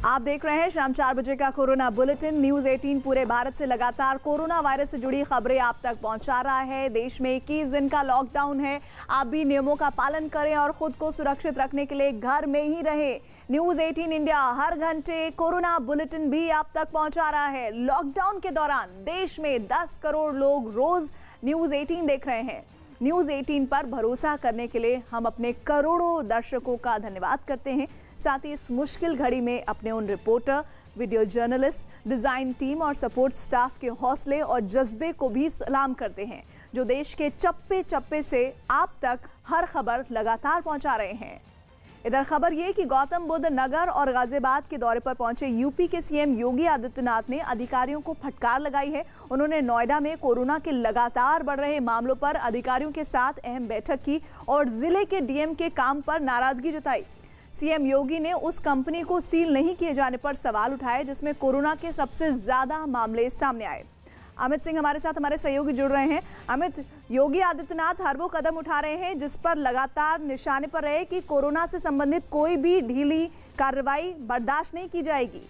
आप देख रहे हैं शाम 4 बजे का कोरोना बुलेटिन। न्यूज 18 पूरे भारत से लगातार कोरोना वायरस से जुड़ी खबरें आप तक पहुंचा रहा है। देश में 21 दिन का लॉकडाउन है। आप भी नियमों का पालन करें और खुद को सुरक्षित रखने के लिए घर में ही रहें। न्यूज 18 इंडिया हर घंटे कोरोना बुलेटिन भी आप तक पहुंचा रहा है। लॉकडाउन के दौरान देश में 10 करोड़ लोग रोज न्यूज 18 देख रहे हैं। न्यूज 18 पर भरोसा करने के लिए हम अपने करोड़ों दर्शकों का धन्यवाद करते हैं। साथ ही इस मुश्किल घड़ी में अपने उन reporter, video journalist, design team और सपोर्ट स्टाफ के हौसले और जज्बे को भी सलाम करते हैं, जो देश के चप्पे चप्पे से आप तक हर खबर लगातार पहुंचा रहे हैं। इधर खबर ये कि गौतम बुद्ध नगर और गाजियाबाद के दौरे पर पहुंचे यूपी के सीएम योगी आदित्यनाथ ने अधिकारियों को फटकार लगाई है। उन्होंने नोएडा में कोरोना के लगातार बढ़ रहे मामलों पर अधिकारियों के साथ अहम बैठक की और जिले के डीएम के काम पर नाराजगी जताई। सीएम योगी ने उस कंपनी को सील नहीं किए जाने पर सवाल उठाए जिसमें कोरोना के सबसे ज्यादा मामले सामने आए। अमित सिंह हमारे साथ हमारे सहयोगी जुड़ रहे हैं। अमित, योगी आदित्यनाथ हर वो कदम उठा रहे हैं जिस पर लगातार निशाने पर रहे कि कोरोना से संबंधित कोई भी ढीली कार्रवाई बर्दाश्त नहीं की जाएगी।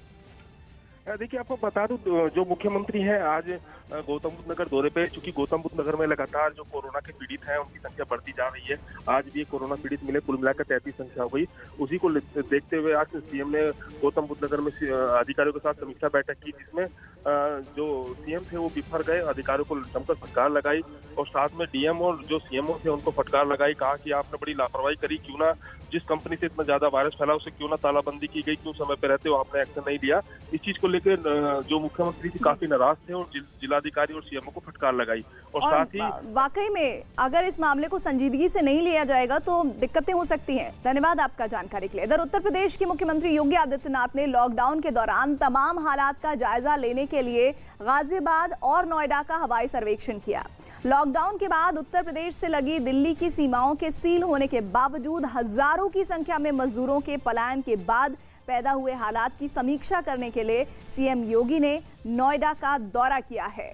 देखिए, आपको बता दूं, जो मुख्यमंत्री हैं आज गौतम बुद्ध नगर दौरे पे, चूंकि गौतम बुद्ध नगर में लगातार जो कोरोना के पीड़ित हैं उनकी संख्या बढ़ती जा रही है। आज भी कोरोना पीड़ित मिले, कुल मिलाकर 33 संख्या हो गई। उसी को देखते हुए आज सीएम ने गौतम बुद्ध नगर में अधिकारियों के साथ समीक्षा बैठक की, जिसमें जो सीएम थे वो बिफर गए, अधिकारियों को जमकर फटकार लगाई और साथ में डीएम और जो सीएमओ थे उनको फटकार लगाई। कहा कि आपने बड़ी लापरवाही करी, क्यों ना जिस कंपनी से इतना ज्यादा वायरस फैला उसे क्यों ना तालाबंदी की गई, क्यों समय पे रहते हो आपने एक्शन नहीं लिया। इस चीज को लेकर जो मुख्यमंत्री थी काफी नाराज थे और जिलाधिकारी और सीएमओ को फटकार लगाई। और साथ ही वाकई में अगर इस मामले को संजीदगी से नहीं लिया जाएगा तो दिक्कतें हो सकती हैं। धन्यवाद आपका जानकारी के लिए। इधर उत्तर प्रदेश के मुख्यमंत्री योगी आदित्यनाथ ने लॉकडाउन के दौरान तमाम हालात का जायजा लेने के लिए गाजियाबाद और नोएडा का हवाई सर्वेक्षण किया। लॉकडाउन के बाद उत्तर प्रदेश से लगी दिल्ली की सीमाओं के सील होने के बावजूद हजारों की संख्या में मजदूरों के पलायन के बाद पैदा हुए हालात की समीक्षा करने के लिए सीएम योगी ने नोएडा का दौरा किया है।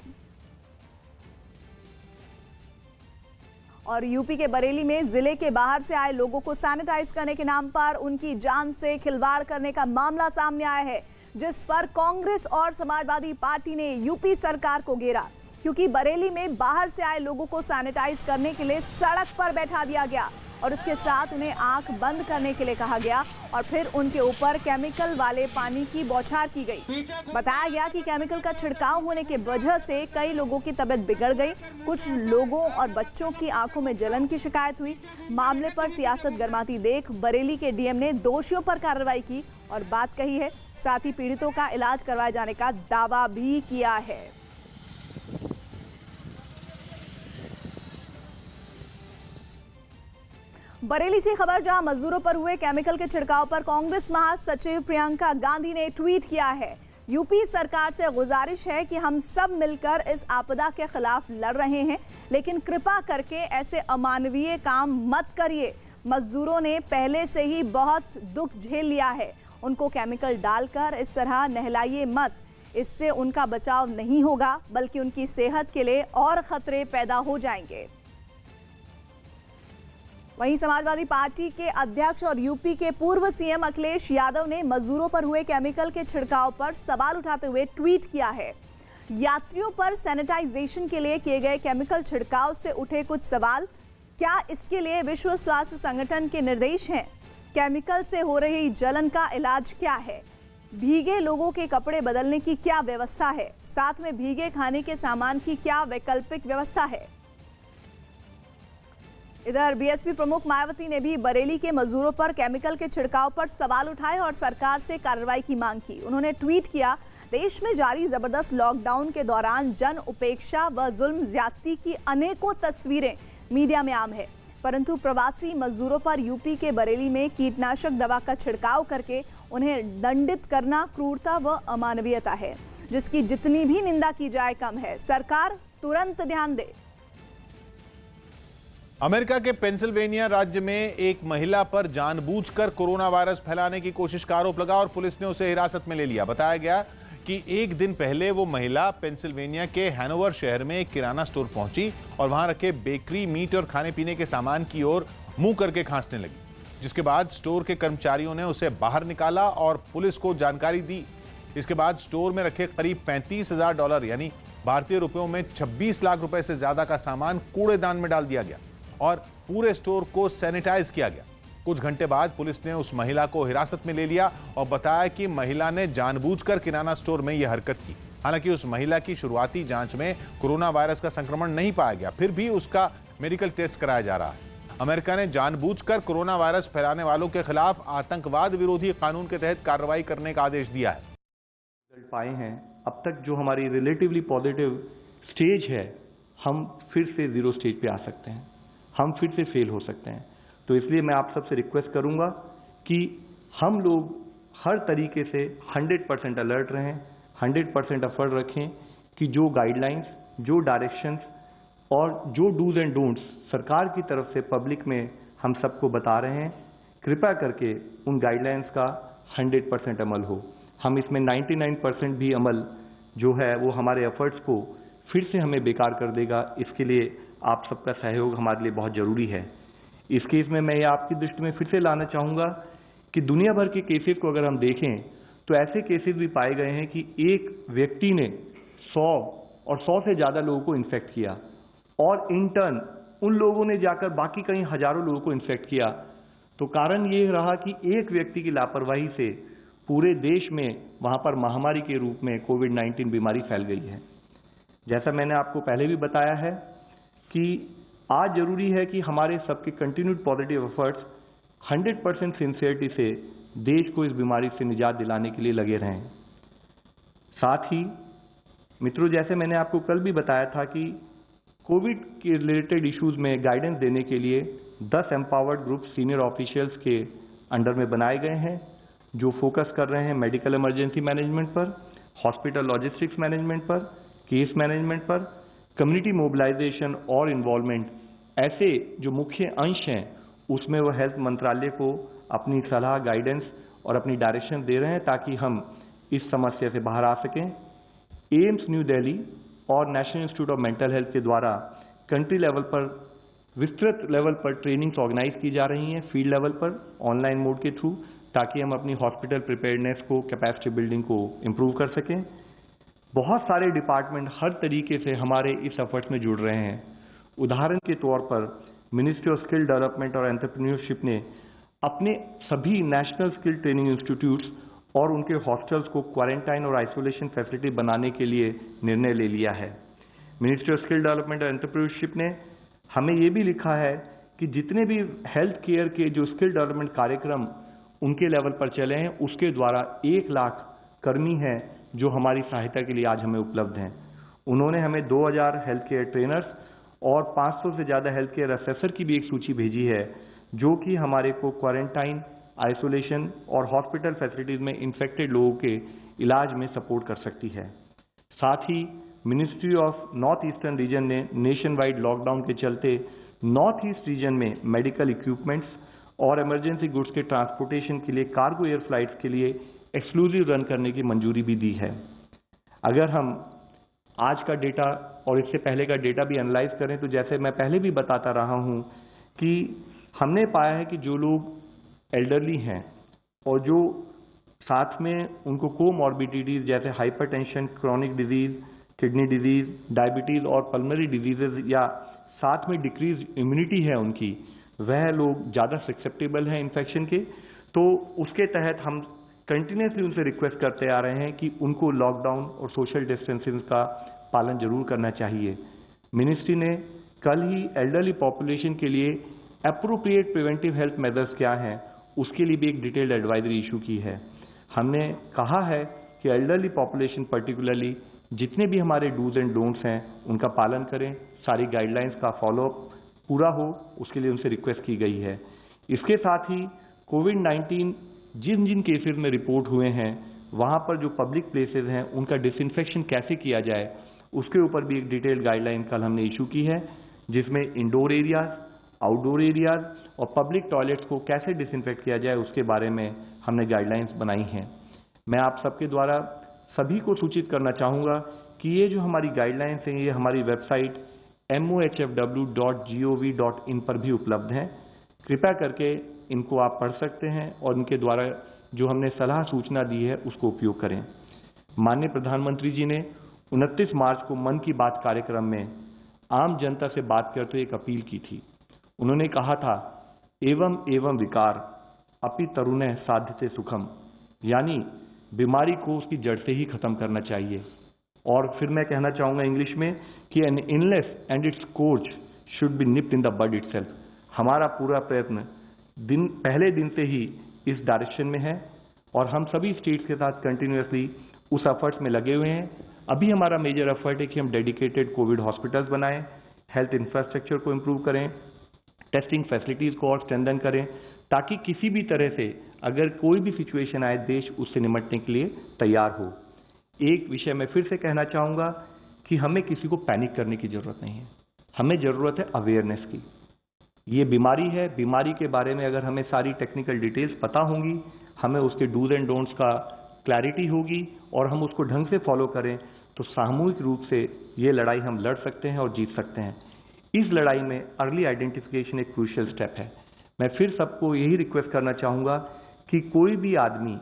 और यूपी के बरेली में जिले के बाहर से आए लोगों को सैनिटाइज करने के नाम पर उनकी जान से खिलवाड़ करने का मामला सामने आया है, जिस पर कांग्रेस और समाजवादी पार्टी ने यूपी सरकार को घेरा, क्योंकि बरेली में बाहर से आए लोगों को सैनिटाइज करने के लिए सड़क पर बैठा दिया गया और उसके साथ उन्हें आंख बंद करने के लिए कहा गया और फिर उनके ऊपर केमिकल वाले पानी की बौछार की गई। बताया गया कि केमिकल का छिड़काव होने की वजह से कई लोगों की तबीयत बिगड़ गई। कुछ लोगों और बच्चों की आंखों में जलन की शिकायत हुई। मामले पर सियासत गरमाती देख बरेली के डीएम ने दोषियों पर कार्रवाई की और बात कही है। साथ ही पीड़ितों का इलाज करवाए जाने का दावा भी किया है। बरेली से खबर, जहां मजदूरों पर हुए केमिकल के छिड़काव पर कांग्रेस महासचिव प्रियंका गांधी ने ट्वीट किया है। यूपी सरकार से गुजारिश है कि हम सब मिलकर इस आपदा के खिलाफ लड़ रहे हैं, लेकिन कृपा करके ऐसे अमानवीय काम मत करिए। मजदूरों ने पहले से ही बहुत दुख झेल लिया है, उनको केमिकल डालकर इस तरह नहलाइए मत। इससे उनका बचाव नहीं होगा बल्कि उनकी सेहत के लिए और खतरे पैदा हो जाएंगे। वहीं समाजवादी पार्टी के अध्यक्ष और यूपी के पूर्व सीएम अखिलेश यादव ने मजदूरों पर हुए केमिकल के छिड़काव पर सवाल उठाते हुए ट्वीट किया है। यात्रियों पर सैनिटाइजेशन के लिए किए गए केमिकल छिड़काव से उठे कुछ सवाल। क्या इसके लिए विश्व स्वास्थ्य संगठन के निर्देश हैं? केमिकल से हो रही जलन का इलाज क्या है? भीगे लोगों के कपड़े बदलने की क्या व्यवस्था है? साथ में भीगे खाने के सामान की क्या वैकल्पिक व्यवस्था है? इधर बीएसपी प्रमुख मायावती ने भी बरेली के मजदूरों पर केमिकल के छिड़काव पर सवाल उठाए और सरकार से कार्रवाई की मांग की। उन्होंने ट्वीट किया, देश में जारी जबरदस्त लॉकडाउन के दौरान जन उपेक्षा व जुल्म ज्यादती की अनेकों तस्वीरें मीडिया में आम है, परंतु प्रवासी मजदूरों पर यूपी के बरेली में कीटनाशक दवा का छिड़काव करके उन्हें दंडित करना क्रूरता व अमानवीयता है, जिसकी जितनी भी निंदा की जाए कम है। सरकार तुरंत ध्यान दे। अमेरिका के पेंसिल्वेनिया राज्य में एक महिला पर जानबूझकर कोरोना वायरस फैलाने की कोशिश का आरोप लगा और पुलिस ने उसे हिरासत में ले लिया। बताया गया कि एक दिन पहले वो महिला पेंसिल्वेनिया के हैनोवर शहर में एक किराना स्टोर पहुंची और वहां रखे बेकरी, मीट और खाने पीने के सामान की ओर मुंह करके खांसने लगी। जिसके बाद स्टोर के कर्मचारियों ने उसे बाहर निकाला और पुलिस को जानकारी दी। इसके बाद स्टोर में रखे करीब $35,000 यानी भारतीय रुपयों में 26 लाख रुपए से ज्यादा का सामान कूड़ेदान में डाल दिया गया और पूरे स्टोर को सैनिटाइज किया गया। कुछ घंटे बाद पुलिस ने उस महिला को हिरासत में ले लिया और बताया कि महिला ने जानबूझकर किराना स्टोर में यह हरकत की। हालांकि उस महिला की शुरुआती जांच में कोरोना वायरस का संक्रमण नहीं पाया गया, फिर भी उसका मेडिकल टेस्ट कराया जा रहा है। अमेरिका ने जानबूझकर कोरोना वायरस फैलाने वालों के खिलाफ आतंकवाद विरोधी कानून के तहत कार्रवाई करने का आदेश दिया है। रिजल्ट पाए हैं अब तक जो हमारी रिलेटिवली पॉजिटिव स्टेज है, हम फिर से जीरो स्टेज पे आ सकते हैं, हम फिर से फेल हो सकते हैं। तो इसलिए मैं आप सबसे रिक्वेस्ट करूंगा कि हम लोग हर तरीके से 100% अलर्ट रहें, 100% एफर्ट रखें कि जो गाइडलाइंस, जो डायरेक्शंस और जो डूज एंड डोंट्स सरकार की तरफ से पब्लिक में हम सबको बता रहे हैं, कृपया करके उन गाइडलाइंस का 100% अमल हो। हम इसमें 99% भी अमल जो है वो हमारे एफर्ट्स को फिर से हमें बेकार कर देगा। इसके लिए आप सबका सहयोग हमारे लिए बहुत ज़रूरी है। इस केस में मैं ये आपकी दृष्टि में फिर से लाना चाहूँगा कि दुनिया भर के केसेस को अगर हम देखें तो ऐसे केसेस भी पाए गए हैं कि एक व्यक्ति ने 100 और 100 से ज़्यादा लोगों को इन्फेक्ट किया और इंटर्न उन लोगों ने जाकर बाकी कई हजारों लोगों को इन्फेक्ट किया। तो कारण ये रहा कि एक व्यक्ति की लापरवाही से पूरे देश में वहाँ पर महामारी के रूप में कोविड-19 बीमारी फैल गई है। जैसा मैंने आपको पहले भी बताया है कि आज जरूरी है कि हमारे सबके कंटिन्यूड पॉजिटिव एफर्ट्स 100% सिंसियरिटी से देश को इस बीमारी से निजात दिलाने के लिए लगे रहें। साथ ही मित्रों, जैसे मैंने आपको कल भी बताया था कि कोविड के रिलेटेड इश्यूज में गाइडेंस देने के लिए 10 एम्पावर्ड ग्रुप सीनियर ऑफिशियल्स के अंडर में बनाए गए हैं, जो फोकस कर रहे हैं मेडिकल इमरजेंसी मैनेजमेंट पर, हॉस्पिटल लॉजिस्टिक्स मैनेजमेंट पर, केस मैनेजमेंट पर, कम्युनिटी मोबिलाइजेशन और इन्वॉल्वमेंट। ऐसे जो मुख्य अंश हैं उसमें वो हेल्थ मंत्रालय को अपनी सलाह, गाइडेंस और अपनी डायरेक्शन दे रहे हैं ताकि हम इस समस्या से बाहर आ सकें। एम्स न्यू दिल्ली और national institute of mental health के द्वारा कंट्री लेवल पर विस्तृत लेवल पर ट्रेनिंग्स ऑर्गेनाइज की जा रही हैं, फील्ड लेवल पर ऑनलाइन मोड के थ्रू, ताकि हम अपनी हॉस्पिटल प्रिपेयर्डनेस को, कैपेसिटी बिल्डिंग को इम्प्रूव कर सकें। बहुत सारे डिपार्टमेंट हर तरीके से हमारे इस एफर्ट्स में जुड़ रहे हैं। उदाहरण के तौर पर मिनिस्ट्री ऑफ स्किल डेवलपमेंट और एंटरप्रेन्योरशिप ने अपने सभी नेशनल स्किल ट्रेनिंग इंस्टीट्यूट्स और उनके हॉस्टल्स को क्वारंटाइन और आइसोलेशन फैसिलिटी बनाने के लिए निर्णय ले लिया है। मिनिस्ट्री ऑफ स्किल डेवलपमेंट और एंटरप्रेन्योरशिप ने हमें ये भी लिखा है कि जितने भी हेल्थ केयर के जो स्किल डेवलपमेंट कार्यक्रम उनके लेवल पर चले हैं, उसके द्वारा 1 लाख कर्मी हैं जो हमारी सहायता के लिए आज हमें उपलब्ध हैं। उन्होंने हमें 2000 हेल्थ केयर ट्रेनर्स और 500 से ज़्यादा हेल्थ केयर असेसर की भी एक सूची भेजी है, जो कि हमारे को क्वारंटाइन, आइसोलेशन और हॉस्पिटल फैसिलिटीज़ में इन्फेक्टेड लोगों के इलाज में सपोर्ट कर सकती है। साथ ही ministry of north eastern region ने नेशन वाइड लॉकडाउन के चलते नॉर्थ ईस्ट रीजन में मेडिकल इक्विपमेंट्स और इमरजेंसी गुड्स के ट्रांसपोर्टेशन के लिए कार्गो एयर फ्लाइट्स के लिए एक्सक्लूसिव रन करने की मंजूरी भी दी है। अगर हम आज का डेटा और इससे पहले का डेटा भी एनालाइज करें तो जैसे मैं पहले भी बताता रहा हूं कि हमने पाया है कि जो लोग एल्डरली हैं और जो साथ में उनको कोमॉर्बिडिटीज जैसे hypertension, chronic disease, kidney disease, diabetes और पल्मोनरी डिजीजेज या साथ में डिक्रीज इम्यूनिटी है उनकी, वह लोग ज़्यादा ससेप्टेबल हैं इन्फेक्शन के। तो उसके तहत हम कंटिन्यूसली उनसे रिक्वेस्ट करते आ रहे हैं कि उनको लॉकडाउन और सोशल डिस्टेंसिंग का पालन जरूर करना चाहिए। मिनिस्ट्री ने कल ही एल्डरली पॉपुलेशन के लिए एप्रोप्रिएट प्रिवेंटिव हेल्थ मेजर्स क्या हैं उसके लिए भी एक डिटेल्ड एडवाइजरी इशू की है। हमने कहा है कि एल्डरली पॉपुलेशन पर्टिकुलरली जितने भी हमारे डूज एंड डोंट्स हैं उनका पालन करें, सारी गाइडलाइंस का फॉलोअप पूरा हो, उसके लिए उनसे रिक्वेस्ट की गई है। इसके साथ ही कोविड-19 जिन जिन केसेस में रिपोर्ट हुए हैं वहाँ पर जो पब्लिक प्लेसेस हैं उनका डिसइंफेक्शन कैसे किया जाए उसके ऊपर भी एक डिटेल्ड गाइडलाइन कल हमने इशू की है, जिसमें इंडोर एरियाज, आउटडोर एरियाज और पब्लिक टॉयलेट्स को कैसे डिसइंफेक्ट किया जाए उसके बारे में हमने गाइडलाइंस बनाई हैं। मैं आप सबके द्वारा सभी को सूचित करना चाहूँगा कि ये जो हमारी गाइडलाइंस हैं ये हमारी वेबसाइट mohfw.gov.in पर भी उपलब्ध हैं। कृपया करके इनको आप पढ़ सकते हैं और इनके द्वारा जो हमने सलाह सूचना दी है उसको उपयोग करें। माननीय प्रधानमंत्री जी ने 29 मार्च को मन की बात कार्यक्रम में आम जनता से बात करते हुए एक अपील की थी। उन्होंने कहा था, एवं एवं विकार अपि तरुणे साध्यते सुखम, यानी बीमारी को उसकी जड़ से ही खत्म करना चाहिए। और फिर मैं कहना चाहूंगा इंग्लिश में कि an illness and its course should be nipped in the bud itself. हमारा पूरा प्रयत्न पहले दिन से ही इस डायरेक्शन में है और हम सभी स्टेट्स के साथ कंटिन्यूअसली उस एफर्ट्स में लगे हुए हैं। अभी हमारा मेजर एफर्ट है कि हम डेडिकेटेड कोविड हॉस्पिटल्स बनाएं, हेल्थ इंफ्रास्ट्रक्चर को इम्प्रूव करें, टेस्टिंग फैसिलिटीज को और स्ट्रेंथन करें, ताकि किसी भी तरह से अगर कोई भी सिचुएशन आए देश उससे निपटने के लिए तैयार हो। एक विषय मैं फिर से कहना चाहूंगा कि हमें किसी को पैनिक करने की जरूरत नहीं है, हमें जरूरत है अवेयरनेस की। ये बीमारी है, बीमारी के बारे में अगर हमें सारी टेक्निकल डिटेल्स पता होंगी, हमें उसके डूज एंड डोंट्स का क्लैरिटी होगी और हम उसको ढंग से फॉलो करें तो सामूहिक रूप से ये लड़ाई हम लड़ सकते हैं और जीत सकते हैं। इस लड़ाई में अर्ली आइडेंटिफिकेशन एक क्रूशियल स्टेप है। मैं फिर सबको यही रिक्वेस्ट करना चाहूंगा कि कोई भी आदमी,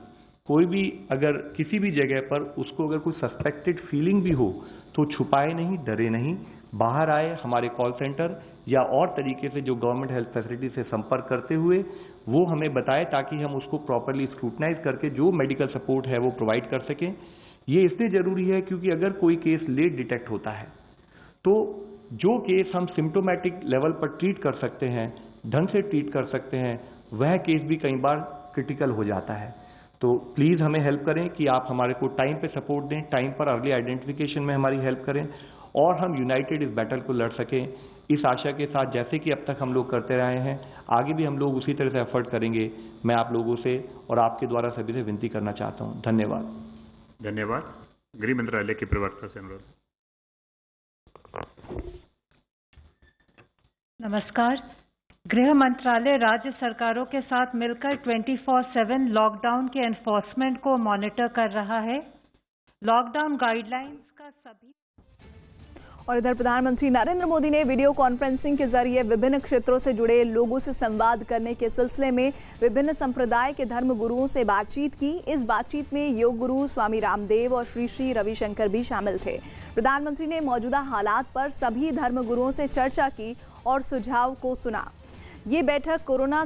कोई भी अगर किसी भी जगह पर उसको अगर कोई सस्पेक्टेड फीलिंग भी हो तो छुपाए नहीं, डरे नहीं, बाहर आए, हमारे कॉल सेंटर या और तरीके से जो गवर्नमेंट हेल्थ फैसिलिटी से संपर्क करते हुए वो हमें बताए, ताकि हम उसको प्रॉपरली स्क्रूटनाइज करके जो मेडिकल सपोर्ट है वो प्रोवाइड कर सकें। ये इसलिए जरूरी है क्योंकि अगर कोई केस लेट डिटेक्ट होता है तो जो केस हम सिम्टोमेटिक लेवल पर ट्रीट कर सकते हैं, ढंग से ट्रीट कर सकते हैं, वह केस भी कई बार क्रिटिकल हो जाता है। तो प्लीज हमें हेल्प करें कि आप हमारे को टाइम पे सपोर्ट दें, टाइम पर अर्ली आइडेंटिफिकेशन में हमारी हेल्प करें और हम यूनाइटेड इस बैटल को लड़ सकें। इस आशा के साथ जैसे कि अब तक हम लोग करते रहे हैं, आगे भी हम लोग उसी तरह से एफर्ट करेंगे। मैं आप लोगों से और आपके द्वारा सभी से विनती करना चाहता हूं। धन्यवाद। धन्यवाद। गृह मंत्रालय के प्रवक्ता से अनुरोध। नमस्कार। गृह मंत्रालय राज्य सरकारों के साथ मिलकर 24/7 लॉकडाउन के एनफोर्समेंट को मॉनिटर कर रहा है। लॉकडाउन गाइडलाइंस का सभी। और इधर प्रधानमंत्री नरेंद्र मोदी ने वीडियो कॉन्फ्रेंसिंग के जरिए विभिन्न क्षेत्रों से जुड़े लोगों से संवाद करने के सिलसिले में विभिन्न संप्रदाय के धर्म गुरुओं से बातचीत की। इस बातचीत में योग गुरु स्वामी रामदेव और श्री श्री रविशंकर भी शामिल थे। प्रधानमंत्री ने मौजूदा हालात पर सभी धर्म गुरुओं से चर्चा की और सुझाव को सुना। ये बैठक कोरोना